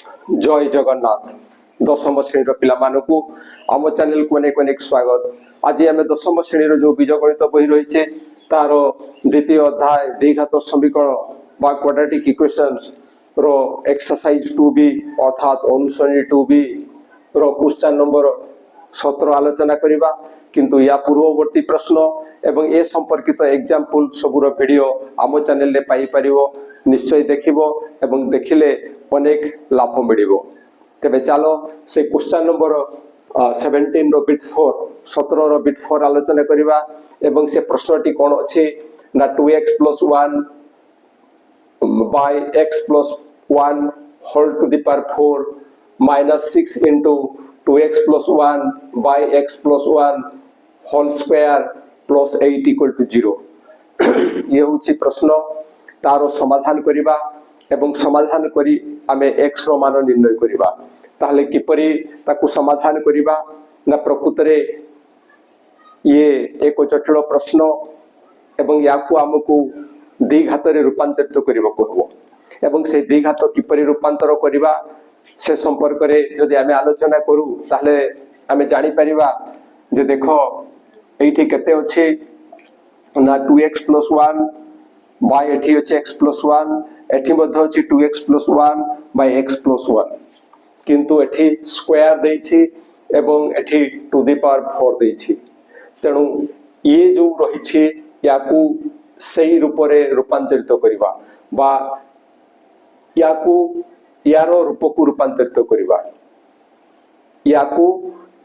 जय जगन्नाथ दशम श्रेणी पिला मानकु आम चैनल को अनेक अनेक स्वागत। आज आम दशम श्रेणी जो बीजगणित बही रही तार द्वितीय अध्याय द्विघात समीकरण बा क्वाड्रेटिक इक्वेशंस रो एक्सरसाइज 2B अर्थात अनुसरणी 2B रो क्वेश्चन नंबर 17 आलोचना करिबा। किंतु या पूर्ववर्ती प्रश्न एवं ए संपर्कित एग्जांपल सबुर वीडियो आम चैनल रे पाई परिवो, निश्चय देखिबो एवं देखिले अनेक लाभ मिलिबो। तेबे चलो से क्वेश्चन नंबर 17 रो बिट 4 17 रो बिट 4 आलोचना करिबा। एवं से प्रश्नटी कोन अछि ना 2x + 1 by x + 1 whole to the power 4 minus 6 into 2x + 1 by x + 1 whole square plus 8 equal to 0। ये होची प्रश्न तारो समाधान करिबा एवं समाधान करी आमे x रो मान निर्णय करिबा। ताहले किपरि ताकू समाधान करिबा ना प्रकृत रे ये एक जटिल प्रश्न एवं याकू हमकू द्विघात रे रूपांतरित करिबा को एवं से द्विघात किपरि रूपांतर करिबा से संपर्क रे यदि आमे आलोचना करू ताहले आमे जानि परिबा जे देखो एठी केते अछि ना 2x + 1 by एठी अछि x + 1 एठी मध्ये अछि 2x + 1 by x + 1 किंतु एठी स्क्वायर देछि एवं एठी टू द पावर 4 देछि। तेणु ये जो रहिछि याकू सही रूप रे रूपांतरित करिबा बा याकू यारो रूप को रूपांतरित करिबा याकू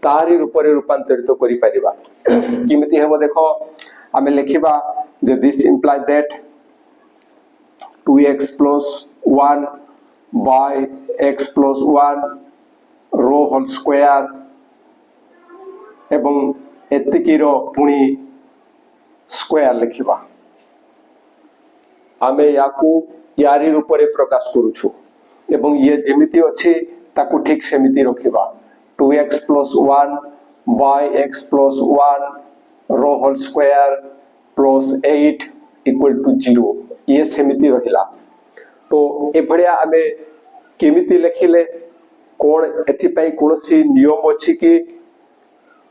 तारी रूप रे रूपांतरित करि परिबा। किमिति हेबो देखो आमे लिखिबा जे this imply that 2x + 1 by x + 1 रो होल स्क्वायर एवं एतिकी रो पुणी स्क्वायर लिखिबा। आमे याकू यारी रूप रे प्रकाश करूछु एवं ये जेमिति अछि ताकू ठीक सेमिति रखिबा। 2x + 1 by x + 1 रो whole square plus 8 equal to 0 ये सेमिति रहिला। तो ए भड़िया आमे केमिति लिखिले कोन एथि पई कोनसी नियम अछि कि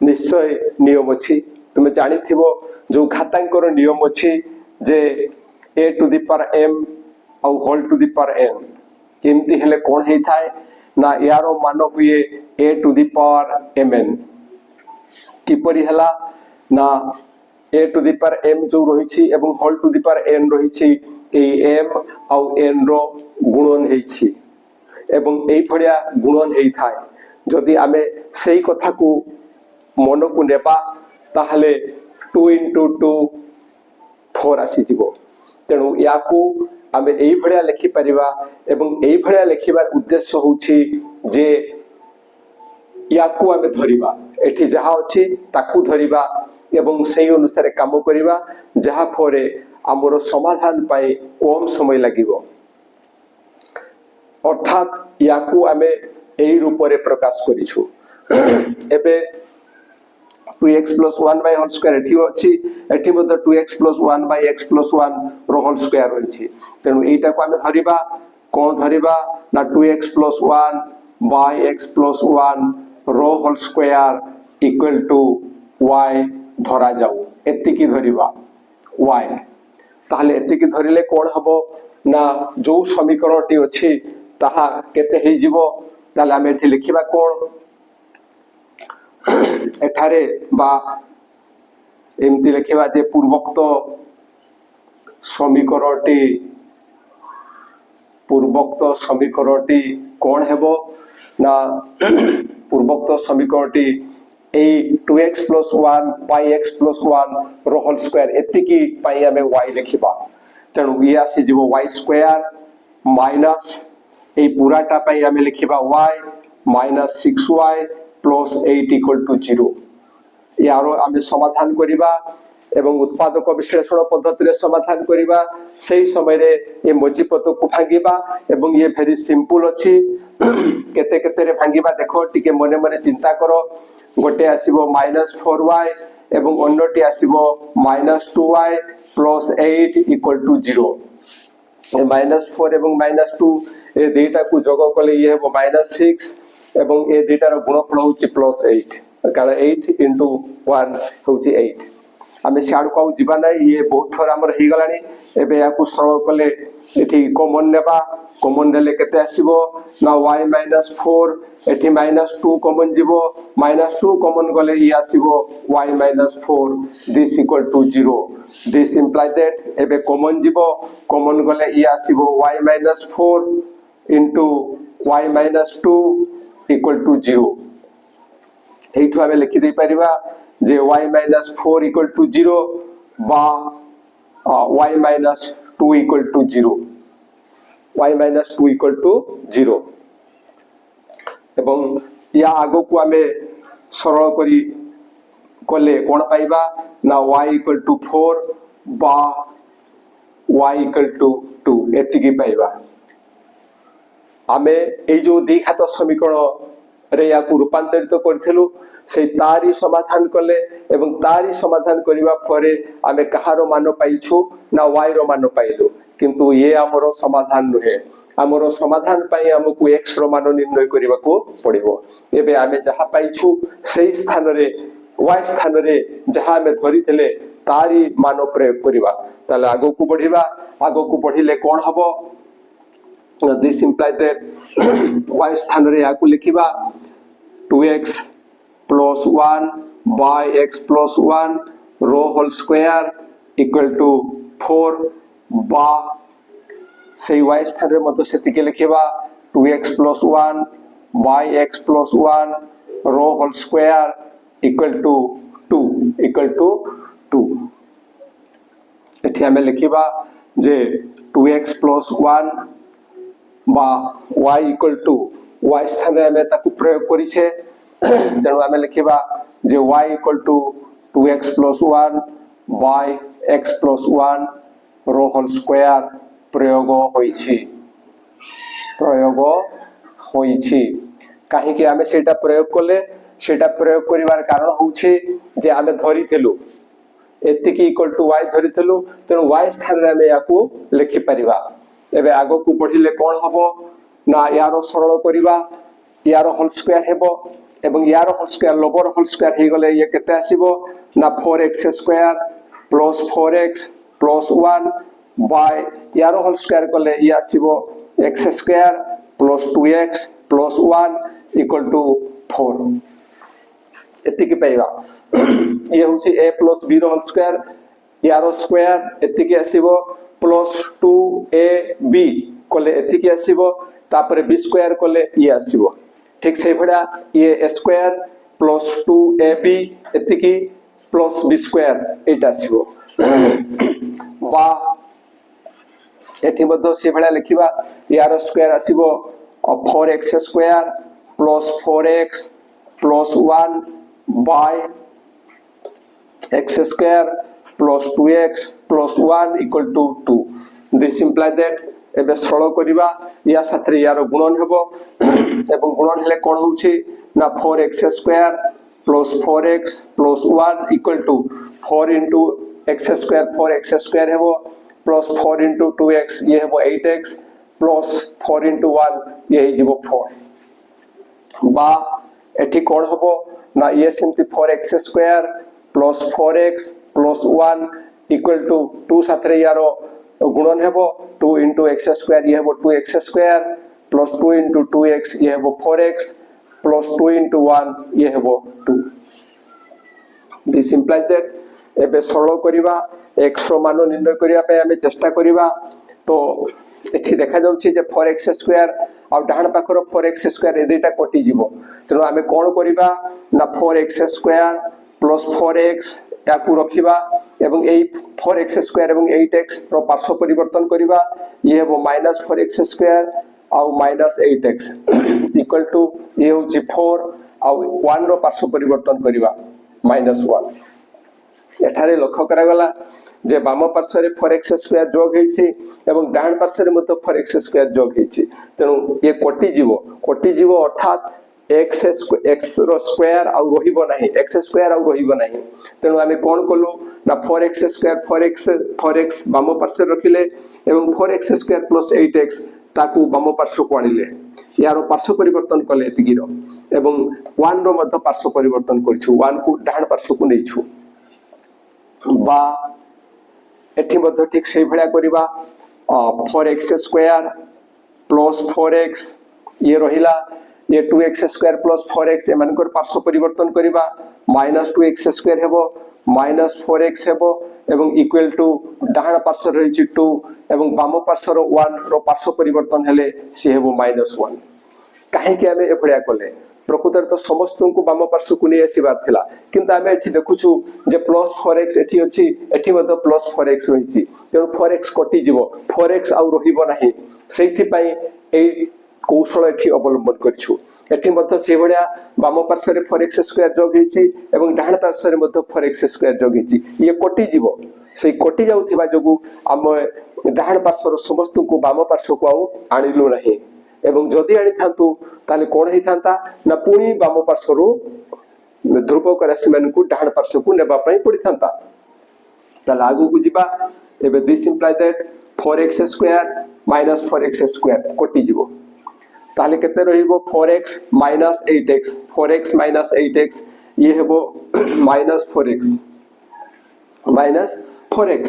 निश्चय नियम अछि। तुमे जानि थिबो जो घातांकर नियम अछि जे a to the power m और whole to the power n केमिति हेले कोन हेइ थाए ना यारो मान हुए a to the power mn किपरि हला ना a to the power m जो रहिछि एवं whole to the power n रहिछि ए m और n रो गुणन हेइछि एवं एई भड़िया गुणन हेइ थाए। जदि आमे सेही कथा को मन को नेबा ताहले 2 * 2 4 आसी जिवो। तेणु याकू आमे एई भड़िया लिखि परिबा एवं एई भड़िया लिखिबार उद्देश्य होछि जे याकू आमे धरिबा एठी जहा अछि ताकू धरिबा एवं सेही अनुसार काम करिबा जहा फरे हमरो समाधान पाई कम समय लागिबो। अर्थात याकू आमे एई रूप रे प्रकाश करिछु। एबे 2x + 1 by whole square एठी अछि एठी मध्ये 2x + 1 by x + 1 रो होल स्क्वायर रहिछि। तेनु एटा को आमे धरिबा कोन धरिबा ना 2x + 1 by x + 1 रो whole square equal to y धरा जाऊ एतिकी धरिबा y। ताहले एतिकी धरिले कोन हबो ना जो समीकरणटी अछि ताहा केते हेइ जिवो ताले आमे एठी लिखिबा कोन एठारे बा एमती लिखिबा जे पूर्वोक्त समीकरणटी कोन हेबो ना पूर्वोक्त समीकरणटी ए 2x + 1 by x + 1 रो होल स्क्वायर एतिकी पई आमे y लिखिबा। तेणु ये आसी जिवो y² माइनस ए पूराटा पई आमे लिखिबा y minus 6y plus 8 equal to 0। यारो आमे समाधान करिबा एवं उत्पादक विश्लेषण पद्धति रे समाधान करिबा। सेही समय रे ए मजीपत को भांगिबा एवं ये वेरी सिंपल अछि केते केते रे भांगिबा देखो टिके मने मने चिंता करो। गोटे आसीबो -4y एवं अन्यटी आसीबो -2y plus 8 equal to 0। -4 एवं -2 ए दुईटा को जोग कले ये हेबो -6 एवं ए दुईटार गुणफल होची +8 कारण 8 × 1 होची 8 आमे सियाड़ को जीवा ना ये बहुत थर हमर हे गलानी एबे याकू सरल कले एठी कॉमन नेबा कॉमन नेले केते आसीबो ना y - 4 एठी -2 कॉमन जीवो -2 कॉमन गले ये आसीबो y - 4 this equal to 0 this imply that एबे कॉमन जीवो कॉमन गले ये आसीबो y - 4 into y - 2 equal to 0 एठू आमे लिखि दे परिबा जे y - 4 इक्वल टू 0 बा y - 2 equal to 0 y - 2 equal to 0 एवं या आगो को आमे सरल करी कले कोन पाइबा ना y इक्वल टू 4 बा y इक्वल टू 2 एतिकी पाइबा आमे ए जो द्विघात समीकरण रे याकू रूपांतरित करथिलु से तारी समाधान कले एवं तारी समाधान करिवा परे आमे कहारो मान पाइछु ना y रो मान पाइलु किंतु ये हमरो समाधान नहे हमरो समाधान पाई हमकु x रो मान निर्णय करिवा को पड़िबो एबे आमे जहा पाइछु सेही स्थान रे y स्थान रे जहा आमे धरिथिले तारी मान प्रयोग करिवा ताले आगो को बढ़िले कोन हबो this implies that y स्थान रे याकू लिखिबा 2x plus 1 by x plus 1 rho whole square equal to 4 बा से y स्थान रे मत सेति के लिखिबा 2x plus 1 by x plus 1 rho whole square equal to 2 एठी हमें लिखिबा जे 2x plus 1 बा y equal to y स्थान रे हमें ताकू प्रयोग करी छे तेणु आमे लिखिबा जे y equal to 2x plus 1 by x plus 1 रो होल स्क्वायर प्रयोग होईछि काहे कि आमे सेटा प्रयोग कले सेटा प्रयोग करिवार कारण होउछि जे आमे धरिथिलु एतिकी इक्वल टू y धरिथिलु तेणु y स्थान रे आमे याकू लिखि परिबा एबे आगो को बढ़िले कोन हबो ना यारो सरल करिबा यारो होल स्क्वायर हेबो एवं यारो होल स्क्वायर लोबर होल स्क्वायर हे गले ये केते आसीबो ना 4x square plus 4x plus 1 by यारो होल स्क्वायर कले ये आसीबो x square plus 2x plus 1 equal to 4 एति के पाइबा ये होची a प्लस b रो होल स्क्वायर यारो स्क्वायर एति के आसीबो प्लस 2ab कले एति के आसीबो तापर b स्क्वायर कले ये आसीबो ठीक से भड़ा ये a स्क्वायर प्लस 2ab एतिकी प्लस b स्क्वायर एटा आसीबो बा एथि मध्य से भड़ा लिखिबा यार स्क्वायर आसीबो 4x square plus 4x plus 1 by x square plus 2x plus 1 equal to 2 this imply that एबे सरल करिबा या साथरे यार गुणन हेबो एवं गुणन हेले कोन होउछि ना 4x square plus 4x plus 1 equal to 4 into x square 4x square हेबो प्लस 4 into 2x ये हेबो 8x प्लस 4 into 1 ये हिजबो 4 बा एठी कोन हेबो ना ये सेमति 4x square plus 4x plus 1 equal to 2 साथरे यारो गुणन हेबो 2 into x स्क्वायर ये हेबो 2x square plus 2 into 2x ये हेबो 4x प्लस 2 into 1 ये हेबो 2 दिस इंप्लाइज दैट एबे सरल करिबा x रो मान निर्णय करिया पे हमें चेष्टा करिबा तो एठी देखा जाउछि जे 4x स्क्वायर आ डाहण पाखर 4x स्क्वायर ए दुटा कटि जिवो तेनो हमें कोन करिबा ना 4x स्क्वायर प्लस 4x याकू रखिबा एवं 4x स्क्वायर एवं 8x रो पार्श्व परिवर्तन करिबा ये हेबो -4x square uh -8x equal to ये होछि 4 आ 1 रो पार्श्व परिवर्तन करिबा -1 एठारे लक्ष्य करा गला जे बाम पार्श्व रे 4x स्क्वायर जोग हेछि एवं डाहण पार्श्व रे मते 4x स्क्वायर जोग हेछि तेनु ये कटि जीवो अर्थात x रो स्क्वायर आ रहिबो नाही x स्क्वायर आ रहिबो नाही तेनु आमे कोन कलु ना 4x स्क्वायर 4x बाम पार्श्व रखिले एवं 4x स्क्वायर प्लस 8x ताकू बाम पार्श्व को आनिले यार पार्श्व परिवर्तन कले एतिकीर एवं 1 रो मध्य पार्श्व परिवर्तन करछु 1 को डाहण पार्श्व को नेछु बा एठी मध्य ठीक से भलिया करिबा 4x² प्लस 4x ये रहिला ये 2x² प्लस 4x एमानकर पार्श्व परिवर्तन करिबा -2x² हेबो -4x हेबो एवं इक्वल टू डाहण पार्श्व रहिछि 2 एवं बाम पार्श्व 1 रो पार्श्व परिवर्तन हेले सी हेबो -1 काहे कि आमे ए भलिया कले प्रकृतर तो समस्त को बाम पार्श्व को नहीं आसबार थिला किंतु आमे एठी देखुछु जे +4x एठी अछि एठी मतो +4x रहिछि तेनु 4x कटि जिवो 4x आउ रहिबो नाही सेथि पई एई कौशल एठी अवलंबन करछु एठी मतो से भलिया बाम पार्श्व रे 4x² जोग हेछि एवं डाहण पार्श्व रे मतो 4x² जोग हेछि ये कटि जिवो से कटि जाउथिबा जोगु हम डाहण पार्श्व रो समस्त को बाम पार्श्व को आउ आनिलु नाही एवं जदि आनी थांतु ताले कोन ही थांता ना पुणी बाम पार्श्व ध्रुवक राशि मान को डाहण पार्श्व को नेबा पई पड़ी थांता ताले आगु को जिबा एबे this imply that 4x² - 4x² कटि जिवो ताले केते रहिबो 4x - 8x 4x - 8x ये हेबो -4x -4x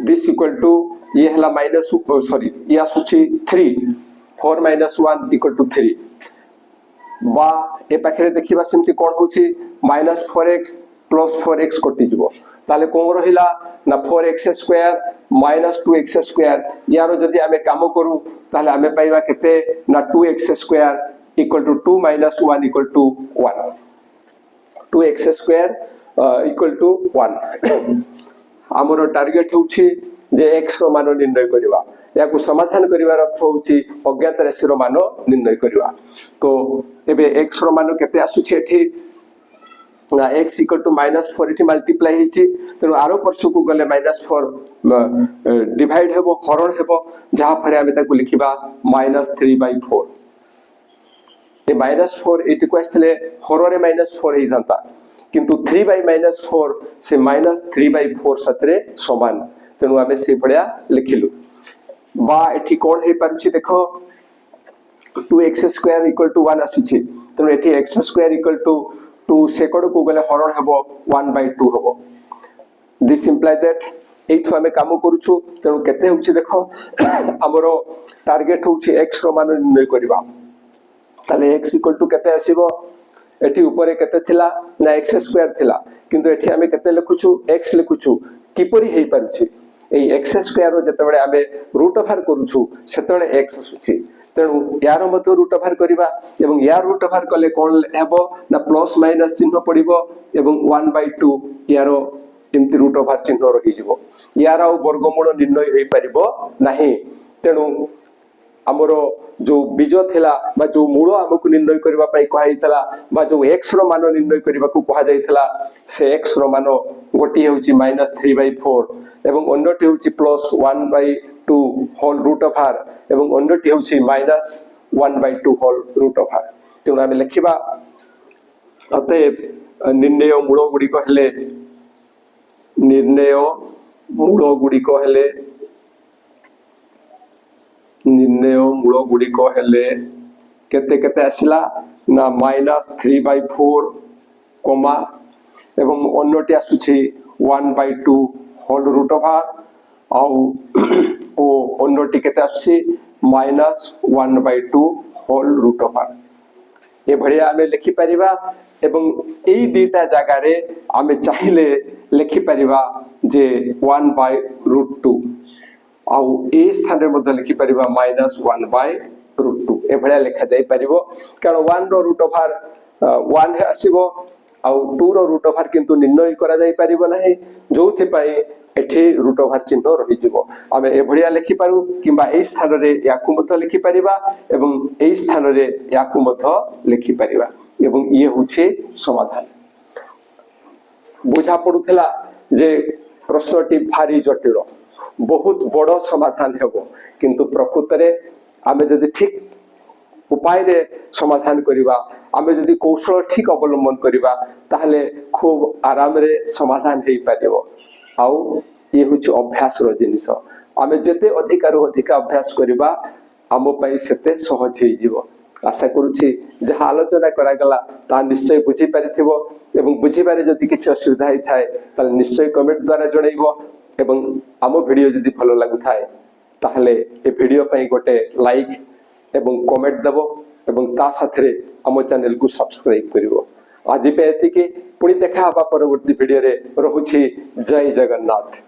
this equal to ये हला माइनस सॉरी ये आसुची 3 4 - 1 = 3 बा ए पाखरे देखिबा सेमति कोन होची -4x + 4x कटि जिवो ताले कोन रहिला ना 4x² - 2x² यारो जदी आमे काम करू ताले आमे पाइबा केते ना 2x² = 2 - 1 = 1 2x² = 1 हमरो टार्गेट होची जे x रो मान निर्णय करबा याकु समाधान करिवार अर्थ होची अज्ञात राशि रो मान निर्णय करबा तो एबे x रो मान केते आसुछि एठी ना x = -4 एठी मल्टीप्लाई हिची तनो आरो परसु को गले -4 डिवाइड हेबो हरण हेबो जहा फरे आमे ताकु लिखिबा -3/4 ए -4 एठी को आसले हररे -4 हे जानता किंतु 3/-4 से -3/4 सतरे समान तेनु आमे से भलिया लिखिलु बा एठी कोन हे परछि देखो 2x² = 1 आसीछि तेनु एठी x² = 2 सेकंड को गले हरण हेबो 1/2 हेबो दिस इंप्लाई दैट एठु आमे काम करूछु तेनु केते होछि देखो हमरो टार्गेट होछि x रो मान निर्णय करबा ताले x = केते आसीबो एठी ऊपर केते थिला ना x² थिला किंतु एठी आमे केते लिखुछु x लिखुछु किपरि हेइ परछि एई x² रो जतबेले आमे रूट ओवर करूछु सेतबेले x आसुछि तेनु यार मतो रूट ओवर करबा एवं यार रूट ओवर कले कोन हेबो ना प्लस माइनस चिन्ह पडिबो एवं 1/2 यारो एमति रूट ओवर चिन्ह रहि जिवो यार आ वर्गमूल निर्णय हेइ परिबो नाही तेनु हमरो जो बीज थिला बा जो मूल हमकु निर्णय करबा पई कहै थिला बा जो x रो मान निर्णय करबा को कहा जाय थिला से x रो मान गोटी होची -3/4 एवं अन्यटी होची +1/2 होल रूट ओवर एवं अन्यटी होची -1/2 होल रूट ओवर तेनु आमे लिखिबा अतएव निर्णय मूल गुडी को हेले निर्णय मूल गुडी को हेले निर्णय मूल गुडी को हेले केते केते आसिला ना -3/4 कोमा एवं अन्यटी आसुछि 1/2 होल रूट ओवर आउ ओ अन्यटी केते आसुछि -1/2 होल रूट ओवर ए भलिया आमे लिखि परिबा एवं एई दुटा जगह रे आमे चाहिले लिखि परिबा जे 1/√2 आउ ए स्थान रे मध्य लिखि परिबा -1/√2 ए भलिया लिखा जाय परिबो कारण 1 रो रूट ओवर 1 हे आसीबो आउ 2 रो रूट ओवर किंतु निर्णय करा जाय परिबो नाही जोथि पई एठी रूट ओवर चिन्ह रहि जिवो आमे ए भलिया लिखि पारु किबा ए स्थान रे याकु मध्य लिखि परिबा एवं ए स्थान रे याकु मध्य लिखि परिबा एवं ये होछि समाधान बुझा पडुथला जे प्रश्नटी भारी जटिल बहुत बड़ समाधान हेबो किंतु प्रकृत रे आमे जदि ठीक उपाय रे समाधान करिबा आमे जदि कौशल ठीक अवलंबन करिबा ताहले खूब आराम रे समाधान हेइ पारिबो आउ ये होछि अभ्यास रो जिनिस आमे जेते अधिकारु अधिक अभ्यास करिबा आम पई सेते सहज होई जीवो। आशा करूछि जहाँ आलोचना करागला ता निश्चय बुझी पारिथिबो एवं बुझिबारे जदि किछि असुविधा होई थाए ताले निश्चय कमेंट द्वारा जणैबो एवं आम वीडियो जदि भलो लागु थाए ताहले ए वीडियो पई गोटे लाइक एवं कमेंट दबो एवं ता साथरे आम चैनल को सब्सक्राइब करिवो। आज पे एतिके पुणी देखा हबा परवर्ती वीडियो रे। रहुछि जय जगन्नाथ।